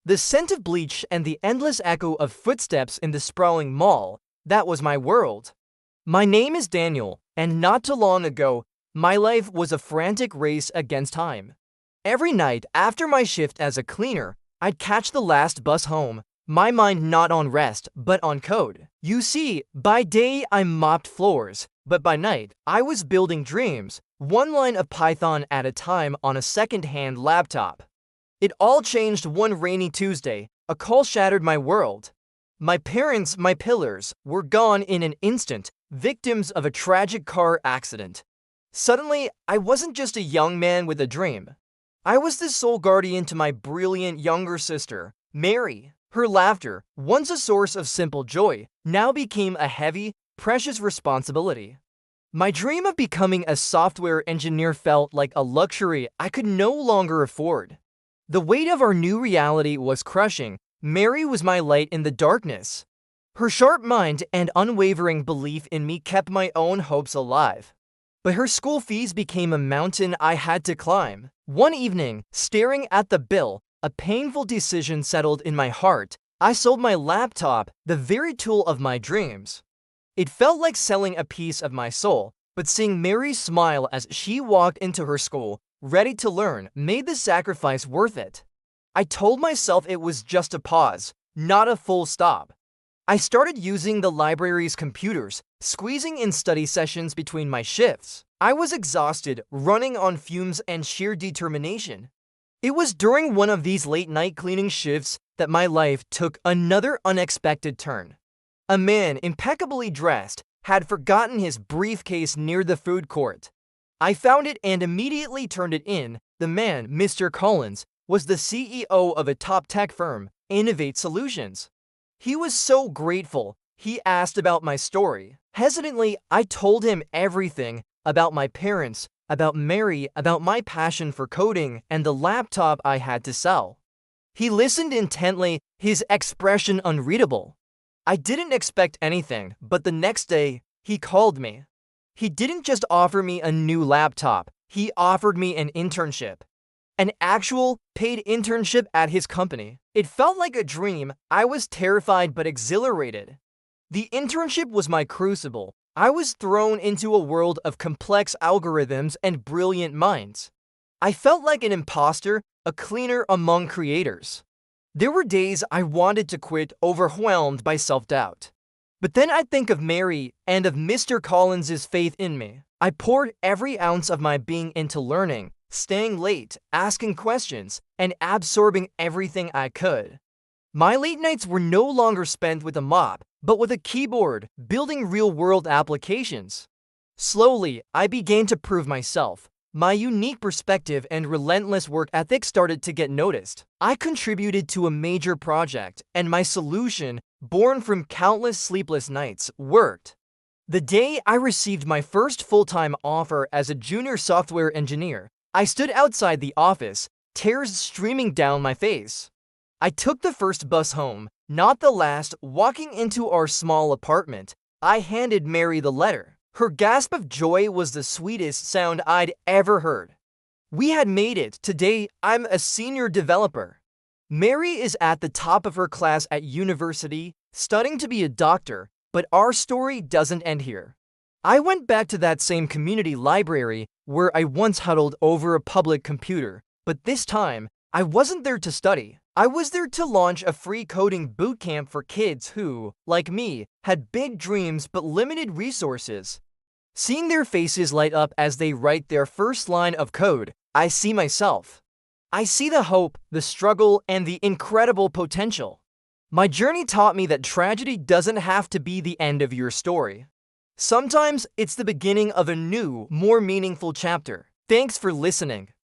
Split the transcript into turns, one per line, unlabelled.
The scent of bleach and the endless echo of footsteps in the sprawling mall, that was my world. My name is Daniel, and not too long ago, my life was a frantic race against time. Every night after my shift as a cleaner, I'd catch the last bus home, my mind not on rest, but on code. You see, by day I mopped floors, but by night I was building dreams, one line of Python at a time on a second-hand laptop. It all changed one rainy Tuesday. A call shattered my world. My parents, my pillars, were gone in an instant, victims of a tragic car accident. Suddenly, I wasn't just a young man with a dream. I was the sole guardian to my brilliant younger sister, Mary. Her laughter, once a source of simple joy, now became a heavy, precious responsibility. My dream of becoming a software engineer felt like a luxury I could no longer afford. The weight of our new reality was crushing. Mary was my light in the darkness. Her sharp mind and unwavering belief in me kept my own hopes alive. But her school fees became a mountain I had to climb. One evening, staring at the bill, a painful decision settled in my heart. I sold my laptop, the very tool of my dreams. It felt like selling a piece of my soul, but seeing Mary smile as she walked into her school, ready to learn, made the sacrifice worth it. I told myself it was just a pause, not a full stop. I started using the library's computers, squeezing in study sessions between my shifts. I was exhausted, running on fumes and sheer determination. It was during one of these late-night cleaning shifts that my life took another unexpected turn. A man, impeccably dressed, had forgotten his briefcase near the food court. I found it and immediately turned it in. The man, Mr. Collins, was the CEO of a top tech firm, Innovate Solutions. He was so grateful. He asked about my story. Hesitantly, I told him everything about my parents, about Mary, about my passion for coding, and the laptop I had to sell. He listened intently, his expression unreadable. I didn't expect anything, but the next day, he called me. He didn't just offer me a new laptop, he offered me an internship. An actual, paid internship at his company. It felt like a dream. I was terrified but exhilarated. The internship was my crucible. I was thrown into a world of complex algorithms and brilliant minds. I felt like an imposter, a cleaner among creators. There were days I wanted to quit, overwhelmed by self-doubt. But then I'd think of Mary and of Mr. Collins's faith in me. I poured every ounce of my being into learning, staying late, asking questions, and absorbing everything I could. My late nights were no longer spent with a mop, but with a keyboard, building real-world applications. Slowly, I began to prove myself. My unique perspective and relentless work ethic started to get noticed. I contributed to a major project, and my solution, born from countless sleepless nights, worked. The day I received my first full-time offer as a junior software engineer, I stood outside the office, tears streaming down my face. I took the first bus home, not the last. Walking into our small apartment, I handed Mary the letter. Her gasp of joy was the sweetest sound I'd ever heard. We had made it. Today, I'm a senior developer. Mary is at the top of her class at university, studying to be a doctor, but our story doesn't end here. I went back to that same community library where I once huddled over a public computer, but this time, I wasn't there to study. I was there to launch a free coding bootcamp for kids who, like me, had big dreams but limited resources. Seeing their faces light up as they write their first line of code, I see myself. I see the hope, the struggle, and the incredible potential. My journey taught me that tragedy doesn't have to be the end of your story. Sometimes it's the beginning of a new, more meaningful chapter. Thanks for listening.